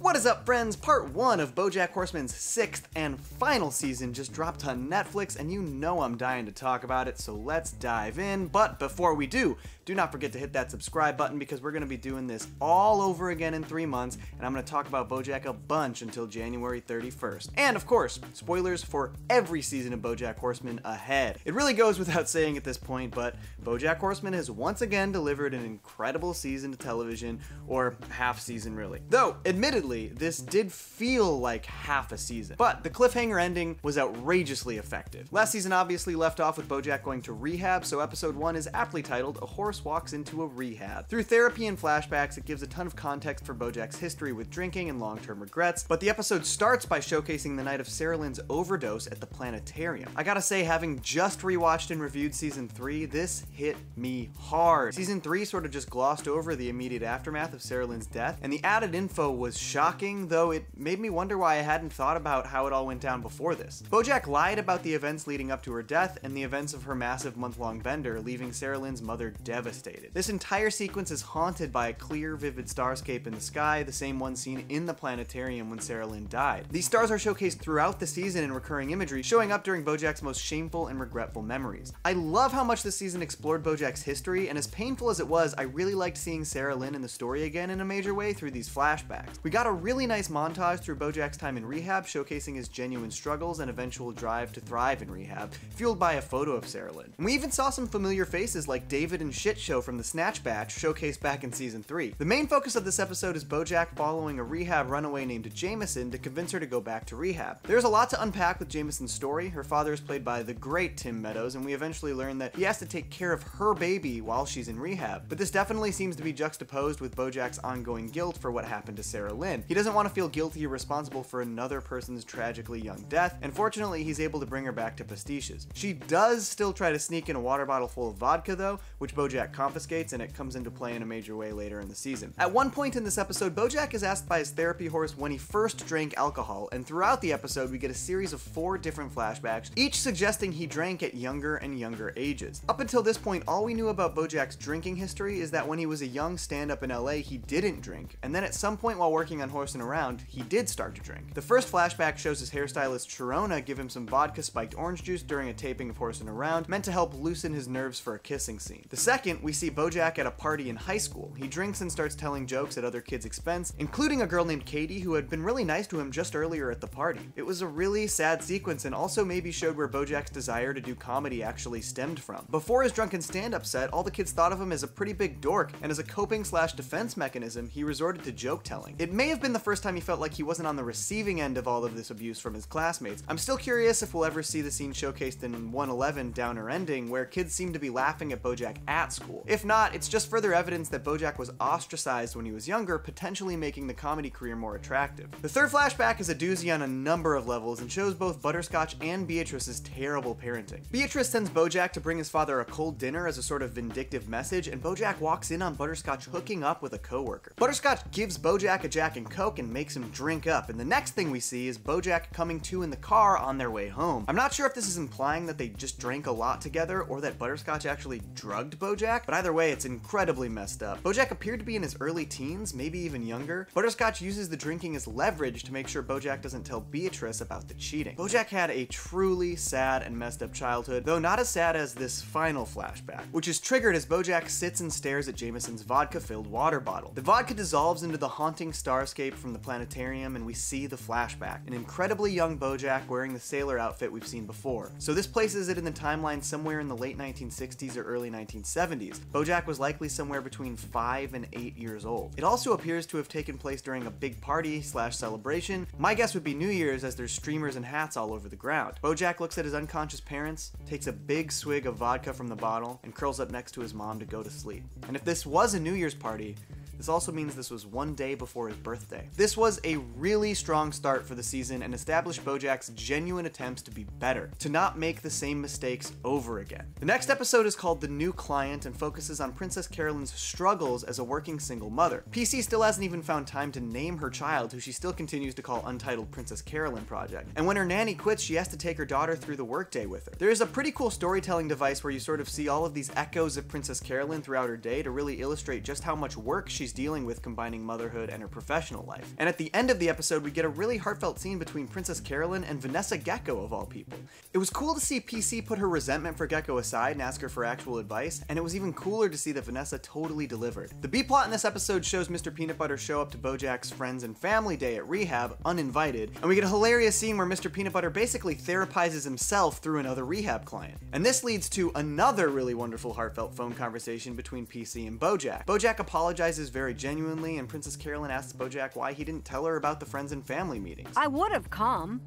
What is up, friends? Part 1 of BoJack Horseman's 6th and final season just dropped on Netflix, and you know I'm dying to talk about it, so let's dive in. But before we do not forget to hit that subscribe button because we're going to be doing this all over again in 3 months, and I'm going to talk about BoJack a bunch until January 31st. And of course, spoilers for every season of BoJack Horseman ahead. It really goes without saying at this point, but BoJack Horseman has once again delivered an incredible season to television, or half season really. Though, admittedly, this did feel like half a season. But the cliffhanger ending was outrageously effective. Last season obviously left off with BoJack going to rehab, so episode 1 is aptly titled A Horse Walks into a Rehab. Through therapy and flashbacks, it gives a ton of context for BoJack's history with drinking and long-term regrets, but the episode starts by showcasing the night of Sarah Lynn's overdose at the planetarium. I gotta say, having just rewatched and reviewed season 3, this hit me hard. Season 3 sort of just glossed over the immediate aftermath of Sarah Lynn's death, and the added info was shocking, though it made me wonder why I hadn't thought about how it all went down before this. BoJack lied about the events leading up to her death and the events of her massive month-long bender, leaving Sarah Lynn's mother devastated. This entire sequence is haunted by a clear, vivid starscape in the sky, the same one seen in the planetarium when Sarah Lynn died. These stars are showcased throughout the season in recurring imagery, showing up during BoJack's most shameful and regretful memories. I love how much this season explored BoJack's history, and as painful as it was, I really liked seeing Sarah Lynn in the story again in a major way through these flashbacks. We got a really nice montage through BoJack's time in rehab, showcasing his genuine struggles and eventual drive to thrive in rehab, fueled by a photo of Sarah Lynn. And we even saw some familiar faces like David and Shit Show from the Snatch Batch, showcased back in season 3. The main focus of this episode is BoJack following a rehab runaway named Jameson to convince her to go back to rehab. There's a lot to unpack with Jameson's story. Her father is played by the great Tim Meadows, and we eventually learn that he has to take care of her baby while she's in rehab. But this definitely seems to be juxtaposed with BoJack's ongoing guilt for what happened to Sarah Lynn. He doesn't want to feel guilty or responsible for another person's tragically young death, and fortunately he's able to bring her back to Pastiches. She does still try to sneak in a water bottle full of vodka though, which BoJack confiscates, and it comes into play in a major way later in the season. At one point in this episode, BoJack is asked by his therapy horse when he first drank alcohol, and throughout the episode we get a series of 4 different flashbacks, each suggesting he drank at younger and younger ages. Up until this point, all we knew about BoJack's drinking history is that when he was a young stand-up in LA, he didn't drink, and then at some point while working on Horsing Around, he did start to drink. The first flashback shows his hairstylist Sharona give him some vodka-spiked orange juice during a taping of Horsing Around, meant to help loosen his nerves for a kissing scene. The second, we see BoJack at a party in high school. He drinks and starts telling jokes at other kids' expense, including a girl named Katie who had been really nice to him just earlier at the party. It was a really sad sequence and also maybe showed where BoJack's desire to do comedy actually stemmed from. Before his drunken stand-up set, all the kids thought of him as a pretty big dork, and as a coping/defense mechanism, he resorted to joke telling. It may have been the first time he felt like he wasn't on the receiving end of all of this abuse from his classmates. I'm still curious if we'll ever see the scene showcased in 111 Downer Ending, where kids seem to be laughing at BoJack at school. If not, it's just further evidence that BoJack was ostracized when he was younger, potentially making the comedy career more attractive. The third flashback is a doozy on a number of levels and shows both Butterscotch and Beatrice's terrible parenting. Beatrice sends BoJack to bring his father a cold dinner as a sort of vindictive message, and BoJack walks in on Butterscotch hooking up with a coworker. Butterscotch gives BoJack a Jack and Coke and makes him drink up, and the next thing we see is BoJack coming to in the car on their way home. I'm not sure if this is implying that they just drank a lot together or that Butterscotch actually drugged BoJack, but either way, it's incredibly messed up. BoJack appeared to be in his early teens, maybe even younger. Butterscotch uses the drinking as leverage to make sure BoJack doesn't tell Beatrice about the cheating. BoJack had a truly sad and messed up childhood, though not as sad as this final flashback, which is triggered as BoJack sits and stares at Jameson's vodka-filled water bottle. The vodka dissolves into the haunting starscape from the planetarium, and we see the flashback, an incredibly young BoJack wearing the sailor outfit we've seen before. So this places it in the timeline somewhere in the late 1960s or early 1970s. BoJack was likely somewhere between 5 and 8 years old. It also appears to have taken place during a big party/celebration. My guess would be New Year's, as there's streamers and hats all over the ground. BoJack looks at his unconscious parents, takes a big swig of vodka from the bottle, and curls up next to his mom to go to sleep. And if this was a New Year's party, this also means this was one day before his birthday. This was a really strong start for the season and established BoJack's genuine attempts to be better, to not make the same mistakes over again. The next episode is called The New Client and focuses on Princess Carolyn's struggles as a working single mother. PC still hasn't even found time to name her child, who she still continues to call Untitled Princess Carolyn Project. And when her nanny quits, she has to take her daughter through the workday with her. There is a pretty cool storytelling device where you sort of see all of these echoes of Princess Carolyn throughout her day to really illustrate just how much work she's she's dealing with combining motherhood and her professional life. And at the end of the episode, we get a really heartfelt scene between Princess Carolyn and Vanessa Gecko, of all people. It was cool to see PC put her resentment for Gecko aside and ask her for actual advice, and it was even cooler to see that Vanessa totally delivered. The B-plot in this episode shows Mr. Peanut Butter show up to BoJack's friends and family day at Rehab, uninvited, and we get a hilarious scene where Mr. Peanut Butter basically therapizes himself through another Rehab client. And this leads to another really wonderful heartfelt phone conversation between PC and BoJack. BoJack apologizes very genuinely, and Princess Carolyn asks BoJack why he didn't tell her about the friends and family meetings. I would have come.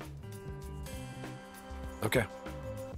Okay.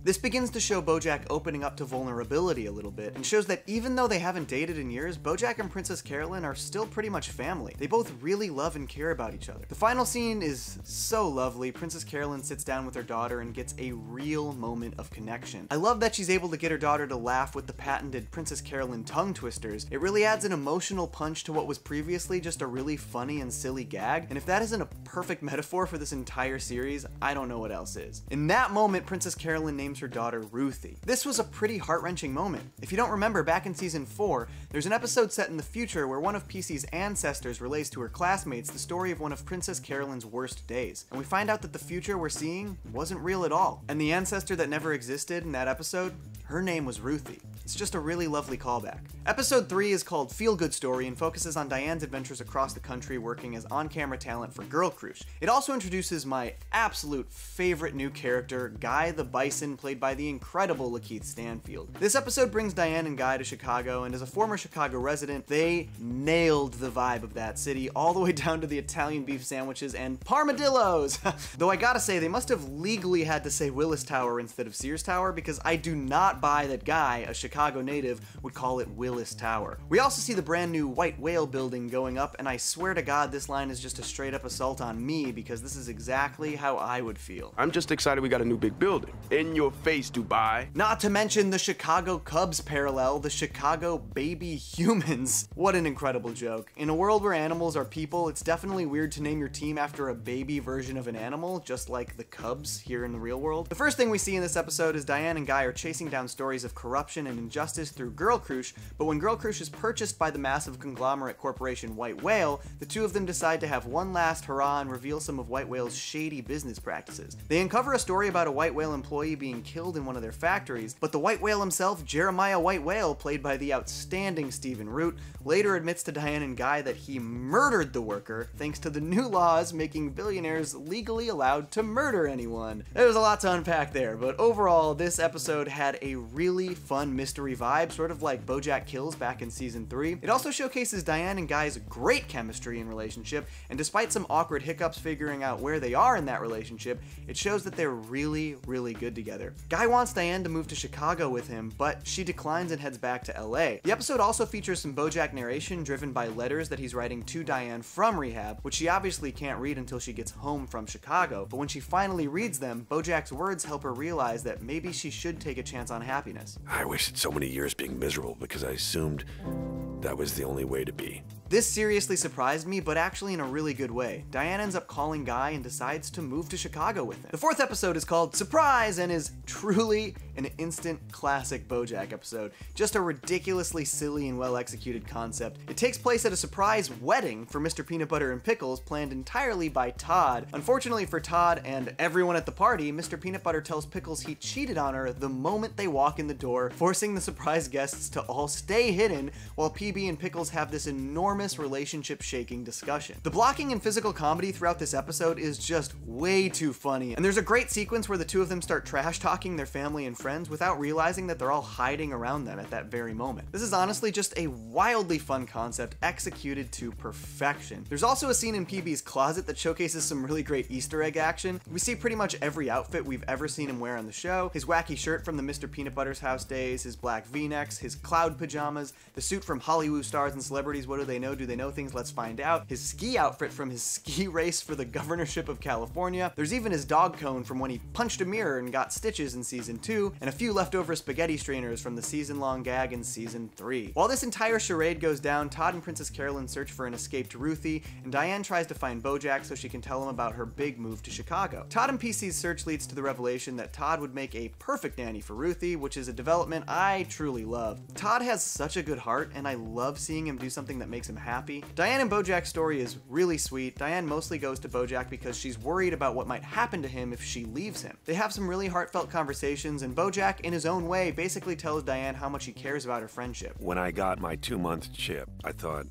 This begins to show BoJack opening up to vulnerability a little bit, and shows that even though they haven't dated in years, BoJack and Princess Carolyn are still pretty much family. They both really love and care about each other. The final scene is so lovely. Princess Carolyn sits down with her daughter and gets a real moment of connection. I love that she's able to get her daughter to laugh with the patented Princess Carolyn tongue twisters. It really adds an emotional punch to what was previously just a really funny and silly gag, and if that isn't a perfect metaphor for this entire series, I don't know what else is. In that moment, Princess Carolyn names her daughter Ruthie. This was a pretty heart-wrenching moment. If you don't remember, back in season 4, there's an episode set in the future where one of PC's ancestors relays to her classmates the story of one of Princess Carolyn's worst days. And we find out that the future we're seeing wasn't real at all. And the ancestor that never existed in that episode, her name was Ruthie. It's just a really lovely callback. Episode 3 is called Feel Good Story and focuses on Diane's adventures across the country working as on-camera talent for Girl Cruise. It also introduces my absolute favorite new character, Guy the Bison, played by the incredible Lakeith Stanfield. This episode brings Diane and Guy to Chicago, and as a former Chicago resident, they nailed the vibe of that city, all the way down to the Italian beef sandwiches and parmadillos! Though I gotta say, they must have legally had to say Willis Tower instead of Sears Tower, because I do not buy that Guy, a Chicago native, would call it Willis Tower. We also see the brand new White Whale building going up, and I swear to God this line is just a straight up assault on me, because this is exactly how I would feel. I'm just excited we got a new big building. In your face, Dubai. Not to mention the Chicago Cubs parallel, the Chicago baby humans. What an incredible joke. In a world where animals are people, it's definitely weird to name your team after a baby version of an animal, just like the Cubs here in the real world. The first thing we see in this episode is Diane and Guy are chasing down stories of corruption and injustice through Girl Cruise, but when Girl Cruise is purchased by the massive conglomerate corporation White Whale, the two of them decide to have one last hurrah and reveal some of White Whale's shady business practices. They uncover a story about a White Whale employee being killed in one of their factories, but the White Whale himself, Jeremiah White Whale, played by the outstanding Stephen Root, later admits to Diane and Guy that he murdered the worker thanks to the new laws making billionaires legally allowed to murder anyone. There's a lot to unpack there, but overall, this episode had a really fun mystery vibe, sort of like BoJack Kills back in season 3. It also showcases Diane and Guy's great chemistry and relationship, and despite some awkward hiccups figuring out where they are in that relationship, it shows that they're really, really good together. Guy wants Diane to move to Chicago with him, but she declines and heads back to LA. The episode also features some BoJack narration driven by letters that he's writing to Diane from Rehab, which she obviously can't read until she gets home from Chicago, but when she finally reads them, BoJack's words help her realize that maybe she should take a chance on happiness. I wasted so many years being miserable because I assumed that was the only way to be. This seriously surprised me, but actually in a really good way. Diane ends up calling Guy and decides to move to Chicago with him. The fourth episode is called Surprise and is truly an instant classic BoJack episode. Just a ridiculously silly and well-executed concept. It takes place at a surprise wedding for Mr. Peanut Butter and Pickles planned entirely by Todd. Unfortunately for Todd and everyone at the party, Mr. Peanut Butter tells Pickles he cheated on her the moment they walk in the door, forcing the surprise guests to all stay hidden while PB and Pickles have this enormous relationship-shaking discussion. The blocking and physical comedy throughout this episode is just way too funny, and there's a great sequence where the two of them start trash-talking their family and friends without realizing that they're all hiding around them at that very moment. This is honestly just a wildly fun concept executed to perfection. There's also a scene in PB's closet that showcases some really great Easter egg action. We see pretty much every outfit we've ever seen him wear on the show: his wacky shirt from the Mr. Peanut Butter's house days, his black v-necks, his cloud pajamas, the suit from Hollywood stars and celebrities. What do they know? Do they know things? Let's find out. His ski outfit from his ski race for the governorship of California. There's even his dog cone from when he punched a mirror and got stitches in season 2, and a few leftover spaghetti strainers from the season-long gag in season 3. While this entire charade goes down, Todd and Princess Carolyn search for an escaped Ruthie, and Diane tries to find BoJack so she can tell him about her big move to Chicago. Todd and PC's search leads to the revelation that Todd would make a perfect nanny for Ruthie, which is a development I truly love. Todd has such a good heart, and I love seeing him do something that makes him him happy. Diane and BoJack's story is really sweet. Diane mostly goes to BoJack because she's worried about what might happen to him if she leaves him. They have some really heartfelt conversations, and BoJack, in his own way, basically tells Diane how much he cares about her friendship. When I got my 2-month chip, I thought,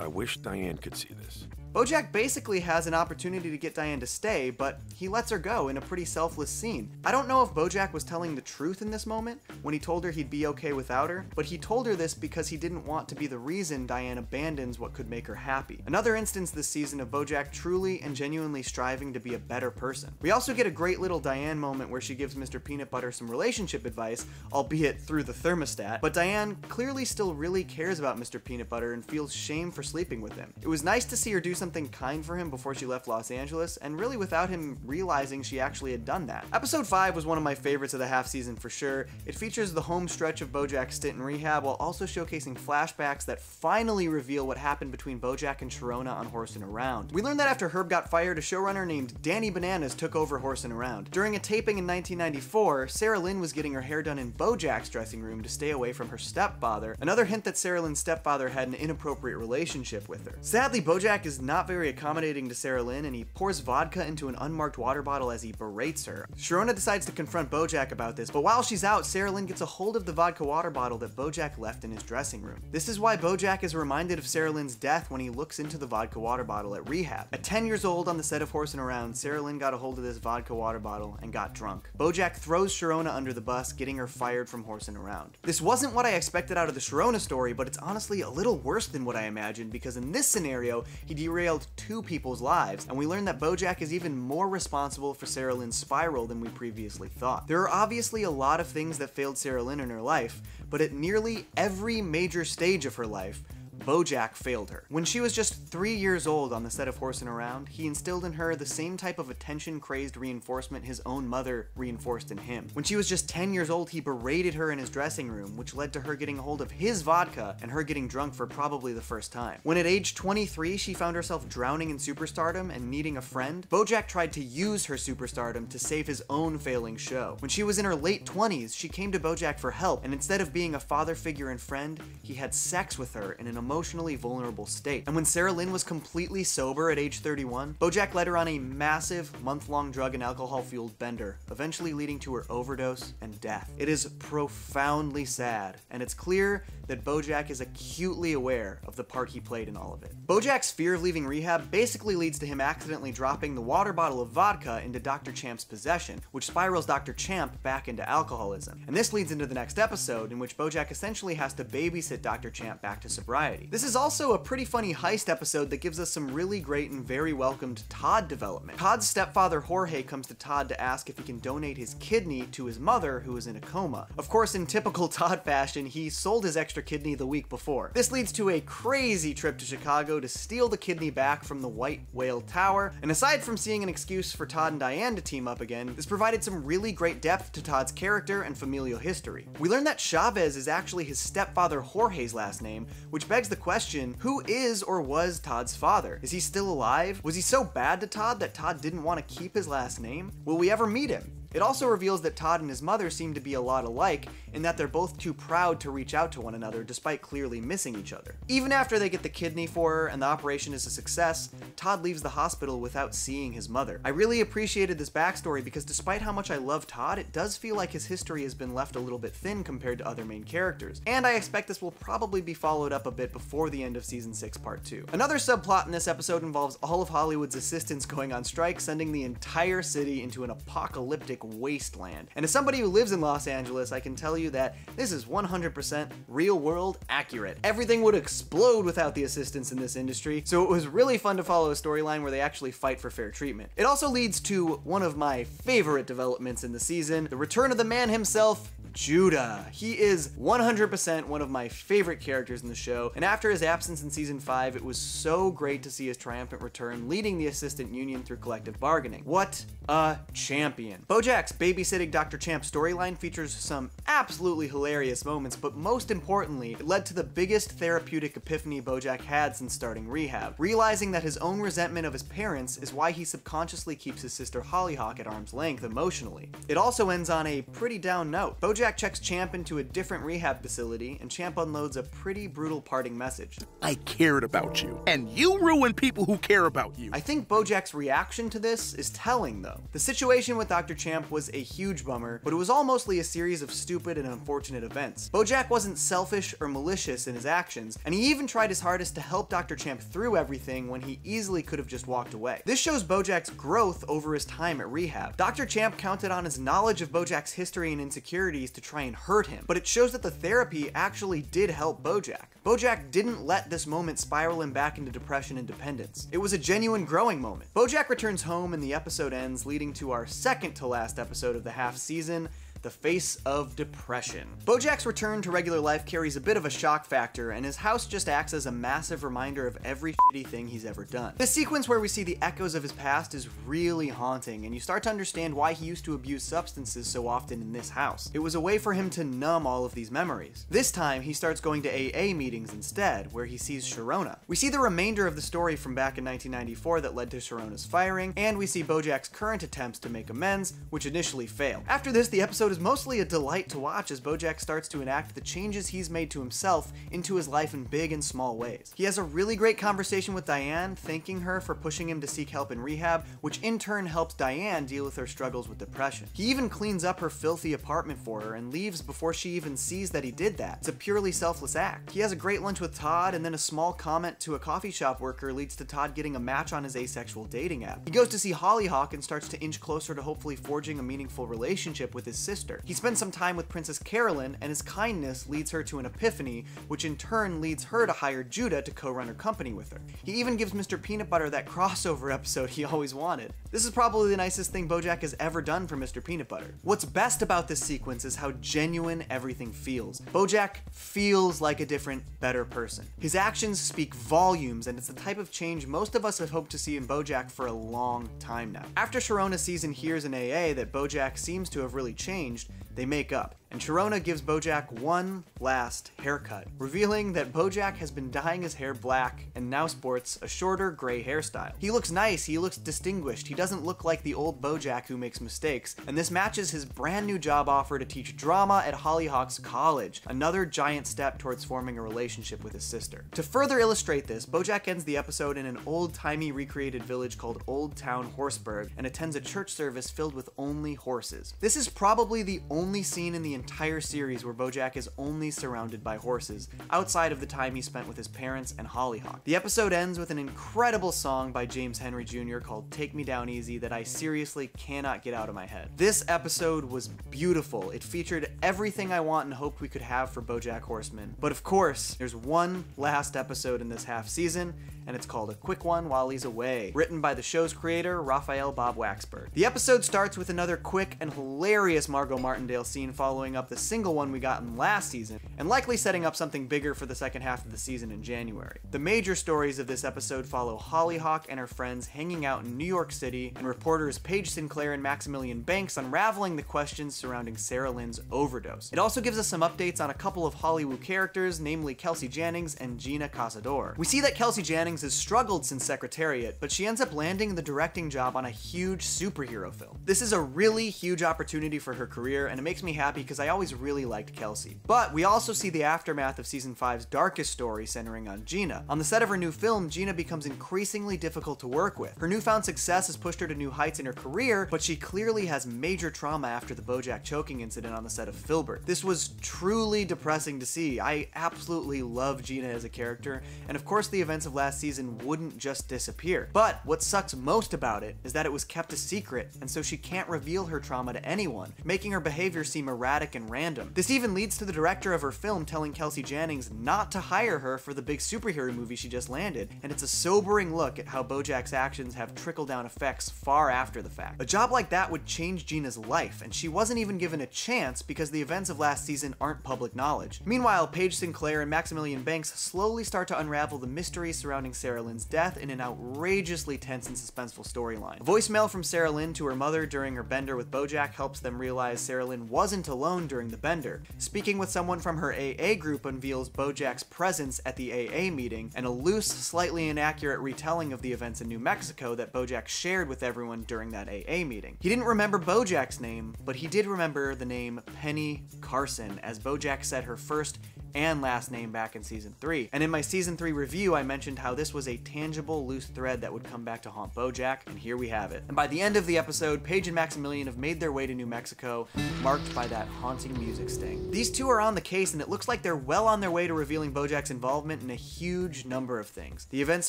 I wish Diane could see this. BoJack basically has an opportunity to get Diane to stay, but he lets her go in a pretty selfless scene. I don't know if BoJack was telling the truth in this moment when he told her he'd be okay without her, but he told her this because he didn't want to be the reason Diane abandons what could make her happy. Another instance this season of BoJack truly and genuinely striving to be a better person. We also get a great little Diane moment where she gives Mr. Peanut Butter some relationship advice, albeit through the thermostat, but Diane clearly still really cares about Mr. Peanut Butter and feels shame for sleeping with him. It was nice to see her do something kind for him before she left Los Angeles, and really without him realizing she actually had done that. Episode 5 was one of my favorites of the half season for sure. It features the home stretch of BoJack's stint in rehab while also showcasing flashbacks that finally reveal what happened between BoJack and Sharona on Horsin' Around. We learned that after Herb got fired, a showrunner named Danny Bananas took over Horsin' Around. During a taping in 1994, Sarah Lynn was getting her hair done in BoJack's dressing room to stay away from her stepfather, another hint that Sarah Lynn's stepfather had an inappropriate relationship with her. Sadly, BoJack is not very accommodating to Sarah Lynn, and he pours vodka into an unmarked water bottle as he berates her. Sharona decides to confront BoJack about this, but while she's out, Sarah Lynn gets a hold of the vodka water bottle that BoJack left in his dressing room. This is why BoJack is reminded of Sarah Lynn's death when he looks into the vodka water bottle at rehab. At 10 years old on the set of Horsin' Around, Sarah Lynn got a hold of this vodka water bottle and got drunk. BoJack throws Sharona under the bus, getting her fired from Horsin' Around. This wasn't what I expected out of the Sharona story, but it's honestly a little worse than what I imagined, because in this scenario, he derailed 2 people's lives, and we learned that BoJack is even more responsible for Sarah Lynn's spiral than we previously thought. There are obviously a lot of things that failed Sarah Lynn in her life, but at nearly every major stage of her life, BoJack failed her. When she was just 3 years old on the set of Horsin' Around, he instilled in her the same type of attention-crazed reinforcement his own mother reinforced in him. When she was just 10 years old, he berated her in his dressing room, which led to her getting a hold of his vodka and her getting drunk for probably the first time. When at age 23, she found herself drowning in superstardom and needing a friend, BoJack tried to use her superstardom to save his own failing show. When she was in her late 20s, she came to BoJack for help, and instead of being a father figure and friend, he had sex with her in an emotionally vulnerable state. And when Sarah Lynn was completely sober at age 31, BoJack led her on a massive month-long drug and alcohol-fueled bender, eventually leading to her overdose and death. It is profoundly sad, and it's clear that BoJack is acutely aware of the part he played in all of it. BoJack's fear of leaving rehab basically leads to him accidentally dropping the water bottle of vodka into Dr. Champ's possession, which spirals Dr. Champ back into alcoholism. And this leads into the next episode, in which BoJack essentially has to babysit Dr. Champ back to sobriety. This is also a pretty funny heist episode that gives us some really great and very welcomed Todd development. Todd's stepfather Jorge comes to Todd to ask if he can donate his kidney to his mother, who is in a coma. Of course, in typical Todd fashion, he sold his extra kidney the week before. This leads to a crazy trip to Chicago to steal the kidney back from the White Whale Tower, and aside from seeing an excuse for Todd and Diane to team up again, this provided some really great depth to Todd's character and familial history. We learned that Chavez is actually his stepfather Jorge's last name, which begs the question, who is or was Todd's father? Is he still alive? Was he so bad to Todd that Todd didn't want to keep his last name? Will we ever meet him? It also reveals that Todd and his mother seem to be a lot alike, in that they're both too proud to reach out to one another despite clearly missing each other. Even after they get the kidney for her and the operation is a success, Todd leaves the hospital without seeing his mother. I really appreciated this backstory because despite how much I love Todd, it does feel like his history has been left a little bit thin compared to other main characters, and I expect this will probably be followed up a bit before the end of Season 6 Part 2. Another subplot in this episode involves all of Hollywood's assistants going on strike, sending the entire city into an apocalyptic wasteland. And as somebody who lives in Los Angeles, I can tell you that this is 100% real world accurate. Everything would explode without the assistants in this industry, so it was really fun to follow a storyline where they actually fight for fair treatment. It also leads to one of my favorite developments in the season, the return of the man himself, Judah. He is 100% one of my favorite characters in the show, and after his absence in Season 5, it was so great to see his triumphant return, leading the assistant union through collective bargaining. What a champion. BoJack's babysitting Dr. Champ storyline features some absolutely hilarious moments, but most importantly, it led to the biggest therapeutic epiphany BoJack had since starting rehab, realizing that his own resentment of his parents is why he subconsciously keeps his sister Hollyhock at arm's length emotionally. It also ends on a pretty down note. BoJack BoJack checks Champ into a different rehab facility, and Champ unloads a pretty brutal parting message. I cared about you, and you ruin people who care about you. I think BoJack's reaction to this is telling, though. The situation with Dr. Champ was a huge bummer, but it was all mostly a series of stupid and unfortunate events. BoJack wasn't selfish or malicious in his actions, and he even tried his hardest to help Dr. Champ through everything when he easily could have just walked away. This shows BoJack's growth over his time at rehab. Dr. Champ counted on his knowledge of BoJack's history and insecurities to try and hurt him, but it shows that the therapy actually did help BoJack. BoJack didn't let this moment spiral him back into depression and dependence. It was a genuine growing moment. BoJack returns home and the episode ends, leading to our second to last episode of the half season, The Face of Depression. BoJack's return to regular life carries a bit of a shock factor, and his house just acts as a massive reminder of every shitty thing he's ever done. This sequence where we see the echoes of his past is really haunting, and you start to understand why he used to abuse substances so often in this house. It was a way for him to numb all of these memories. This time, he starts going to AA meetings instead, where he sees Sharona. We see the remainder of the story from back in 1994 that led to Sharona's firing, and we see BoJack's current attempts to make amends, which initially fail. After this, the episode is mostly a delight to watch as BoJack starts to enact the changes he's made to himself into his life in big and small ways. He has a really great conversation with Diane, thanking her for pushing him to seek help in rehab, which in turn helps Diane deal with her struggles with depression. He even cleans up her filthy apartment for her and leaves before she even sees that he did that. It's a purely selfless act. He has a great lunch with Todd, and then a small comment to a coffee shop worker leads to Todd getting a match on his asexual dating app. He goes to see Hollyhock and starts to inch closer to hopefully forging a meaningful relationship with his sister. He spends some time with Princess Carolyn, and his kindness leads her to an epiphany, which in turn leads her to hire Judah to co-run her company with her. He even gives Mr. Peanut Butter that crossover episode he always wanted. This is probably the nicest thing BoJack has ever done for Mr. Peanut Butter. What's best about this sequence is how genuine everything feels. BoJack feels like a different, better person. His actions speak volumes, and it's the type of change most of us have hoped to see in BoJack for a long time now. After Sharona sees and hears in AA that BoJack seems to have really changed, they make up, and Sharona gives BoJack one last haircut, revealing that BoJack has been dyeing his hair black and now sports a shorter gray hairstyle. He looks nice, he looks distinguished, he doesn't look like the old BoJack who makes mistakes, and this matches his brand new job offer to teach drama at Hollyhock's college, another giant step towards forming a relationship with his sister. To further illustrate this, BoJack ends the episode in an old-timey recreated village called Old Town Horseburg and attends a church service filled with only horses. This is probably the only scene in the entire series where BoJack is only surrounded by horses, outside of the time he spent with his parents and Hollyhock. The episode ends with an incredible song by James Henry Jr. called Take Me Down Easy that I seriously cannot get out of my head. This episode was beautiful. It featured everything I want and hoped we could have for BoJack Horseman. But of course, there's one last episode in this half season, and it's called A Quick One While He's Away, written by the show's creator, Raphael Bob Waxberg. The episode starts with another quick and hilarious Margot Martindale scene following up the single one we got in last season, and likely setting up something bigger for the second half of the season in January. The major stories of this episode follow Hollyhock and her friends hanging out in New York City, and reporters Paige Sinclair and Maximilian Banks unraveling the questions surrounding Sarah Lynn's overdose. It also gives us some updates on a couple of Hollywood characters, namely Kelsey Jennings and Gina Casador. We see that Kelsey Jennings has struggled since Secretariat, but she ends up landing the directing job on a huge superhero film. This is a really huge opportunity for her career, and it makes me happy because I always really liked Kelsey. But we also see the aftermath of season 5's darkest story centering on Gina. On the set of her new film, Gina becomes increasingly difficult to work with. Her newfound success has pushed her to new heights in her career, but she clearly has major trauma after the BoJack choking incident on the set of Filbert. This was truly depressing to see. I absolutely love Gina as a character, and of course the events of last season wouldn't just disappear. But what sucks most about it is that it was kept a secret, and so she can't reveal her trauma to anyone, making her behavior seem erratic and random. This even leads to the director of her film telling Kelsey Jennings not to hire her for the big superhero movie she just landed, and it's a sobering look at how BoJack's actions have trickle-down effects far after the fact. A job like that would change Gina's life, and she wasn't even given a chance because the events of last season aren't public knowledge. Meanwhile, Paige Sinclair and Maximilian Banks slowly start to unravel the mystery surrounding surrounding Sarah Lynn's death in an outrageously tense and suspenseful storyline. A voicemail from Sarah Lynn to her mother during her bender with BoJack helps them realize Sarah Lynn wasn't alone during the bender. Speaking with someone from her AA group unveils BoJack's presence at the AA meeting, and a loose, slightly inaccurate retelling of the events in New Mexico that BoJack shared with everyone during that AA meeting. He didn't remember BoJack's name, but he did remember the name Penny Carson, as BoJack said her first and last name back in season 3. And in my season 3 review, I mentioned how this was a tangible loose thread that would come back to haunt BoJack, and here we have it. And by the end of the episode, Paige and Maximilian have made their way to New Mexico, marked by that haunting music sting. These two are on the case, and it looks like they're well on their way to revealing BoJack's involvement in a huge number of things. The events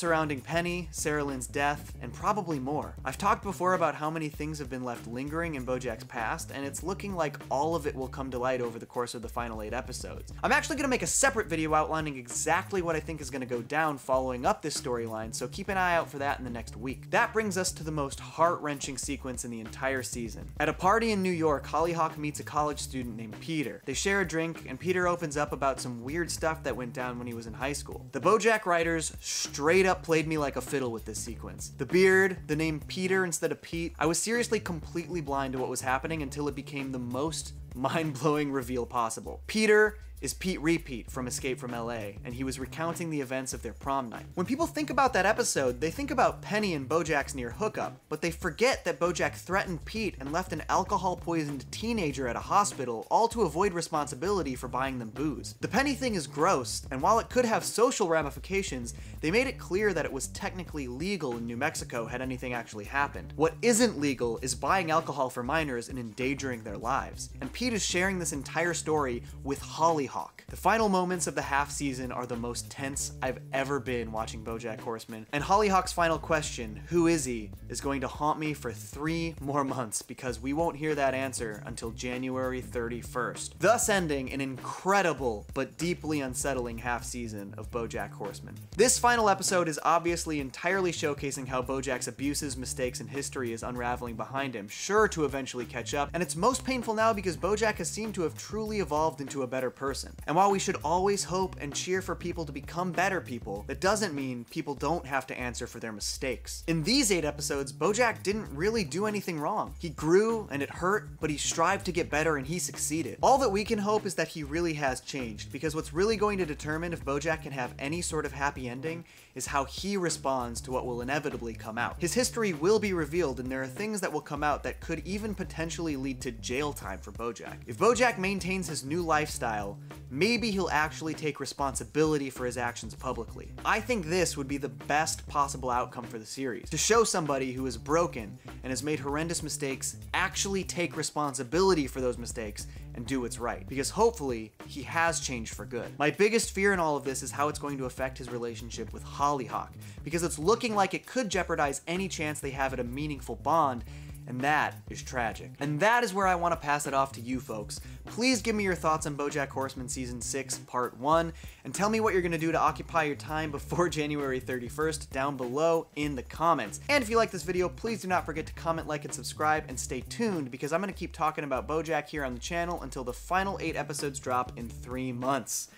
surrounding Penny, Sarah Lynn's death, and probably more. I've talked before about how many things have been left lingering in BoJack's past, and it's looking like all of it will come to light over the course of the final 8 episodes. I'm actually going to make a separate video outlining exactly what I think is going to go down following up this storyline, so keep an eye out for that in the next week. That brings us to the most heart-wrenching sequence in the entire season. At a party in New York, Hollyhock meets a college student named Peter. They share a drink, and Peter opens up about some weird stuff that went down when he was in high school. The BoJack writers straight up played me like a fiddle with this sequence. The beard, the name Peter instead of Pete. I was seriously completely blind to what was happening until it became the most mind-blowing reveal possible. Peter is Pete Repeat from Escape from LA, and he was recounting the events of their prom night. When people think about that episode, they think about Penny and BoJack's near hookup, but they forget that BoJack threatened Pete and left an alcohol-poisoned teenager at a hospital, all to avoid responsibility for buying them booze. The Penny thing is gross, and while it could have social ramifications, they made it clear that it was technically legal in New Mexico had anything actually happened. What isn't legal is buying alcohol for minors and endangering their lives. And Pete is sharing this entire story with Hollyhock. The final moments of the half season are the most tense I've ever been watching BoJack Horseman, and Hollyhock's final question, who is he, is going to haunt me for 3 more months, because we won't hear that answer until January 31st, thus ending an incredible but deeply unsettling half season of BoJack Horseman. This final episode is obviously entirely showcasing how BoJack's abuses, mistakes, and history is unraveling behind him, sure to eventually catch up, and it's most painful now because BoJack has seemed to have truly evolved into a better person. And while we should always hope and cheer for people to become better people, that doesn't mean people don't have to answer for their mistakes. In these 8 episodes, BoJack didn't really do anything wrong. He grew and it hurt, but he strived to get better and he succeeded. All that we can hope is that he really has changed, because what's really going to determine if BoJack can have any sort of happy ending is how he responds to what will inevitably come out. His history will be revealed, and there are things that will come out that could even potentially lead to jail time for BoJack. If BoJack maintains his new lifestyle, maybe he'll actually take responsibility for his actions publicly. I think this would be the best possible outcome for the series, to show somebody who is broken and has made horrendous mistakes actually take responsibility for those mistakes and do what's right, because hopefully he has changed for good. My biggest fear in all of this is how it's going to affect his relationship with Hollyhock, because it's looking like it could jeopardize any chance they have at a meaningful bond, and that is tragic. And that is where I want to pass it off to you folks. Please give me your thoughts on BoJack Horseman Season 6 Part 1, and tell me what you're going to do to occupy your time before January 31st down below in the comments. And if you like this video, please do not forget to comment, like, and subscribe, and stay tuned, because I'm going to keep talking about BoJack here on the channel until the final 8 episodes drop in 3 months.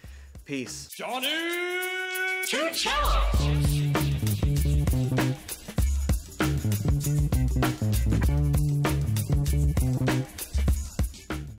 Peace. Johnny! Two Cellos!